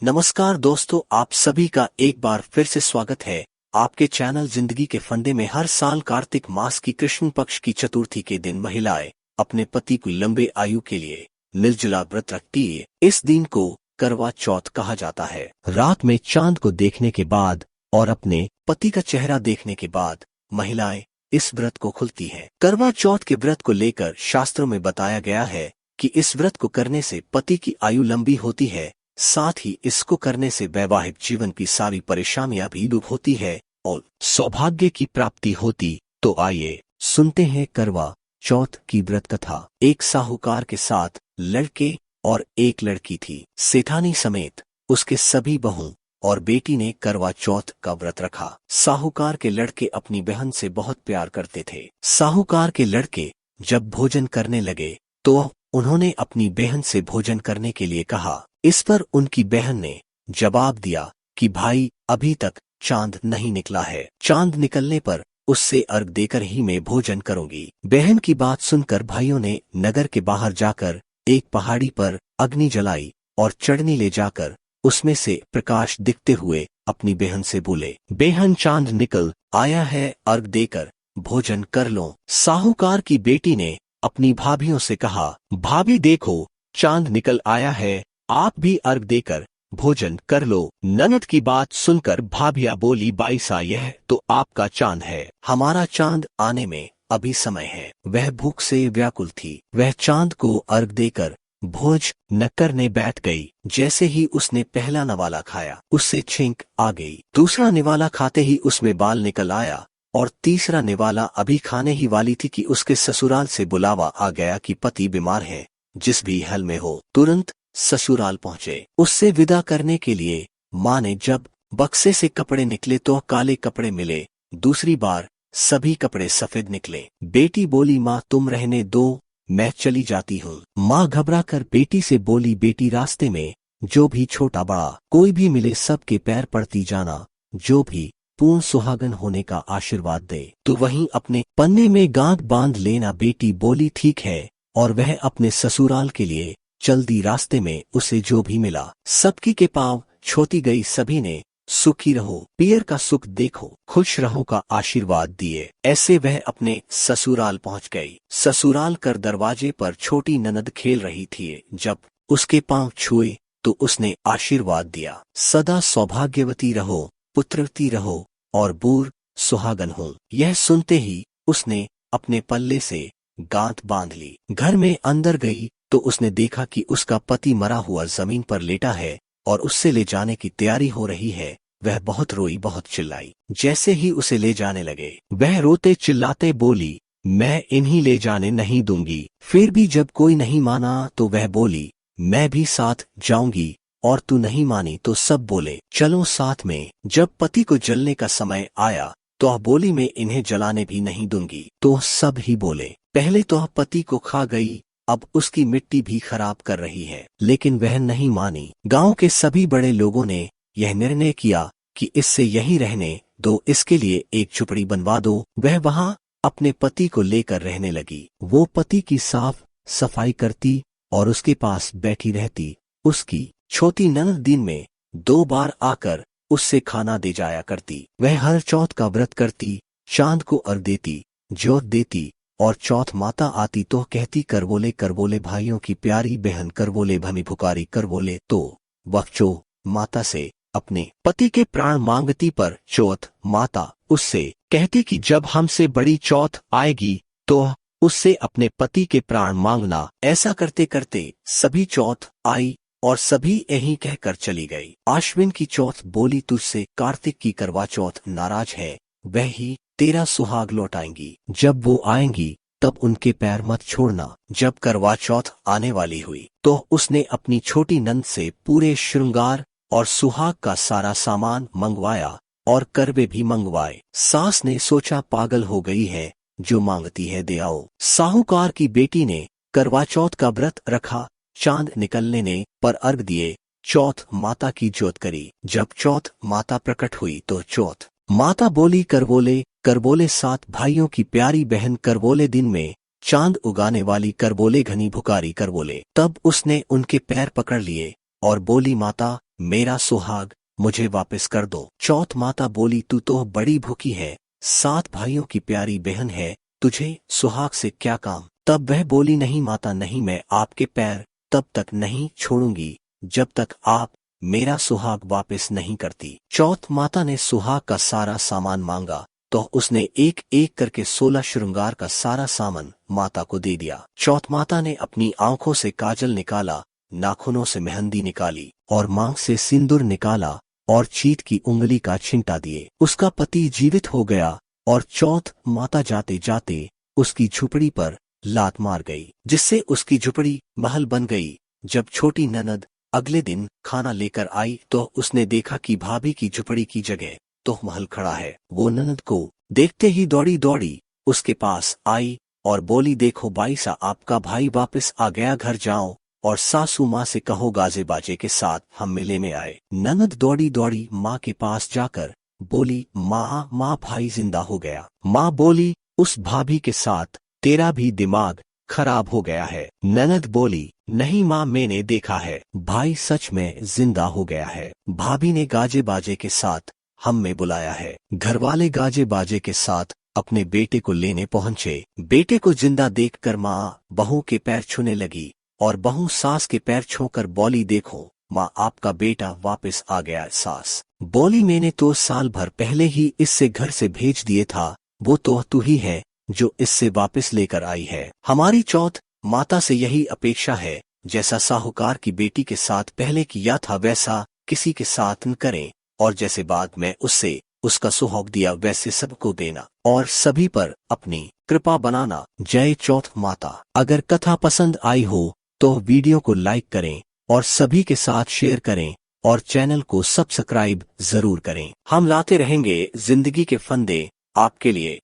नमस्कार दोस्तों, आप सभी का एक बार फिर से स्वागत है आपके चैनल जिंदगी के फंडे में। हर साल कार्तिक मास की कृष्ण पक्ष की चतुर्थी के दिन महिलाएं अपने पति को लंबे आयु के लिए निर्जला व्रत रखती है। इस दिन को करवा चौथ कहा जाता है। रात में चांद को देखने के बाद और अपने पति का चेहरा देखने के बाद महिलाएं इस व्रत को खुलती हैं। करवा चौथ के व्रत को लेकर शास्त्रों में बताया गया है कि इस व्रत को करने से पति की आयु लंबी होती है, साथ ही इसको करने से वैवाहिक जीवन की सारी परेशानियां भी दूर होती है और सौभाग्य की प्राप्ति होती। तो आइए सुनते हैं करवा चौथ की व्रत कथा। एक साहूकार के साथ लड़के और एक लड़की थी। सेठानी समेत उसके सभी बहू और बेटी ने करवा चौथ का व्रत रखा। साहूकार के लड़के अपनी बहन से बहुत प्यार करते थे। साहूकार के लड़के जब भोजन करने लगे तो उन्होंने अपनी बहन से भोजन करने के लिए कहा। इस पर उनकी बहन ने जवाब दिया कि भाई, अभी तक चांद नहीं निकला है, चांद निकलने पर उससे अर्घ देकर ही मैं भोजन करूंगी। बहन की बात सुनकर भाइयों ने नगर के बाहर जाकर एक पहाड़ी पर अग्नि जलाई और चढ़नी ले जाकर उसमें से प्रकाश दिखते हुए अपनी बहन से बोले, बहन चांद निकल आया है, अर्घ देकर भोजन कर लो। साहूकार की बेटी ने अपनी भाभियों से कहा, भाभी देखो चांद निकल आया है, आप भी अर्घ देकर भोजन कर लो। ननद की बात सुनकर भाभिया बोली, बाईसा यह तो आपका चांद है, हमारा चांद आने में अभी समय है। वह भूख से व्याकुल थी। वह चांद को अर्घ देकर भोज न करने बैठ गई। जैसे ही उसने पहला निवाला खाया उससे छींक आ गई। दूसरा निवाला खाते ही उसमें बाल निकल आया और तीसरा निवाला अभी खाने ही वाली थी कि उसके ससुराल से बुलावा आ गया कि पति बीमार है, जिस भी हाल में हो तुरंत ससुराल पहुंचे। उससे विदा करने के लिए माँ ने जब बक्से से कपड़े निकले तो काले कपड़े मिले, दूसरी बार सभी कपड़े सफेद निकले। बेटी बोली, माँ तुम रहने दो, मैं चली जाती हूँ। माँ घबरा कर बेटी से बोली, बेटी रास्ते में जो भी छोटा बड़ा कोई भी मिले सबके पैर पड़ती जाना, जो भी पूर्ण सुहागन होने का आशीर्वाद दे तो वहीं अपने पन्ने में गांठ बांध लेना। बेटी बोली ठीक है, और वह अपने ससुराल के लिए चल दी। रास्ते में उसे जो भी मिला सबकी के पांव छोती गई। सभी ने सुखी रहो, पियर का सुख देखो, खुश रहो का आशीर्वाद दिए। ऐसे वह अपने ससुराल पहुंच गई। ससुराल कर दरवाजे पर छोटी ननद खेल रही थी। जब उसके पांव छुए तो उसने आशीर्वाद दिया, सदा सौभाग्यवती रहो, पुत्रवती रहो और बूढ़ सुहागन हो। यह सुनते ही उसने अपने पल्ले से गांठ बांध ली। घर में अंदर गई तो उसने देखा कि उसका पति मरा हुआ जमीन पर लेटा है और उससे ले जाने की तैयारी हो रही है। वह बहुत रोई, बहुत चिल्लाई। जैसे ही उसे ले जाने लगे वह रोते चिल्लाते बोली, मैं इन्हीं ले जाने नहीं दूंगी। फिर भी जब कोई नहीं माना तो वह बोली, मैं भी साथ जाऊंगी, और तू नहीं मानी तो सब बोले चलो साथ में। जब पति को जलने का समय आया तो बोली, मैं इन्हें जलाने भी नहीं दूंगी। तो सब ही बोले, पहले तो पति को खा गई, अब उसकी मिट्टी भी खराब कर रही है। लेकिन वह नहीं मानी। गांव के सभी बड़े लोगों ने यह निर्णय किया कि इससे यहीं रहने दो, इसके लिए एक झुपड़ी बनवा दो। वह वहां अपने पति को लेकर रहने लगी। वो पति की साफ सफाई करती और उसके पास बैठी रहती। उसकी छोटी ननद दिन में 2 बार आकर उससे खाना दे जाया करती। वह हर चौथ का व्रत करती, चांद को अर्घ देती, ज्योत देती, और चौथ माता आती तो कहती, करवोले करवोले भाइयों की प्यारी बहन, करवोले भमी पुकारी करवोले। तो वह चो माता से अपने पति के प्राण मांगती, पर चौथ माता उससे कहती कि जब हमसे बड़ी चौथ आएगी तो उससे अपने पति के प्राण मांगना। ऐसा करते करते सभी चौथ आई और सभी यही कहकर चली गई। आश्विन की चौथ बोली, तुझसे कार्तिक की करवा चौथ नाराज है, वह ही तेरा सुहाग लौटाएंगी। जब वो आएंगी तब उनके पैर मत छोड़ना। जब करवा चौथ आने वाली हुई तो उसने अपनी छोटी नंद से पूरे श्रृंगार और सुहाग का सारा सामान मंगवाया और करवे भी मंगवाए। सास ने सोचा, पागल हो गई है, जो मांगती है दे आओ। साहूकार की बेटी ने करवा चौथ का व्रत रखा। चांद निकलने ने पर अर्घ दिए, चौथ माता की ज्योत करी। जब चौथ माता प्रकट हुई तो चौथ माता बोली, करवोले करवोले 7 भाइयों की प्यारी बहन, करवोले दिन में चांद उगाने वाली, करवोले घनी भुकारी करवोले। तब उसने उनके पैर पकड़ लिए और बोली, माता मेरा सुहाग मुझे वापस कर दो। चौथ माता बोली, तू तो बड़ी भूखी है, 7 भाइयों की प्यारी बहन है, तुझे सुहाग से क्या काम। तब वह बोली, नहीं माता नहीं, मैं आपके पैर तब तक नहीं छोड़ूंगी जब तक आप मेरा सुहाग वापस नहीं करती। चौथ माता ने सुहाग का सारा सामान मांगा तो उसने एक एक करके 16 श्रृंगार का सारा सामान माता को दे दिया। चौथ माता ने अपनी आंखों से काजल निकाला, नाखूनों से मेहंदी निकाली और मांग से सिंदूर निकाला और चीट की उंगली का छिंटा दिए। उसका पति जीवित हो गया और चौथ माता जाते जाते उसकी झुपड़ी पर लात मार गई, जिससे उसकी झुपड़ी महल बन गई। जब छोटी ननद अगले दिन खाना लेकर आई तो उसने देखा कि भाभी की झुपड़ी की जगह तो महल खड़ा है। वो ननद को देखते ही दौड़ी दौड़ी उसके पास आई और बोली, देखो बाईसा, आपका भाई वापस आ गया, घर जाओ और सासू माँ से कहो गाजे बाजे के साथ हम मेले में आए। ननद दौड़ी दौड़ी माँ के पास जाकर बोली, माँ भाई जिंदा हो गया। माँ बोली, उस भाभी के साथ तेरा भी दिमाग खराब हो गया है। ननद बोली, नहीं माँ, मैंने देखा है, भाई सच में जिंदा हो गया है। भाभी ने गाजे बाजे के साथ हम में बुलाया है। घरवाले गाजे बाजे के साथ अपने बेटे को लेने पहुंचे। बेटे को जिंदा देखकर माँ बहू के पैर छूने लगी और बहू सास के पैर छूकर बोली, देखो माँ, आपका बेटा वापस आ गया। सास बोली, मैंने तो साल भर पहले ही इससे घर से भेज दिए था, वो तो तू ही है जो इससे वापस लेकर आई है। हमारी चौथ माता से यही अपेक्षा है, जैसा साहूकार की बेटी के साथ पहले किया था वैसा किसी के साथ न करें, और जैसे बाद में उससे उसका सुहाग दिया वैसे सबको देना और सभी पर अपनी कृपा बनाना। जय चौथ माता। अगर कथा पसंद आई हो तो वीडियो को लाइक करें और सभी के साथ शेयर करें और चैनल को सब्सक्राइब जरूर करें। हम लाते रहेंगे जिंदगी के फंदे आपके लिए।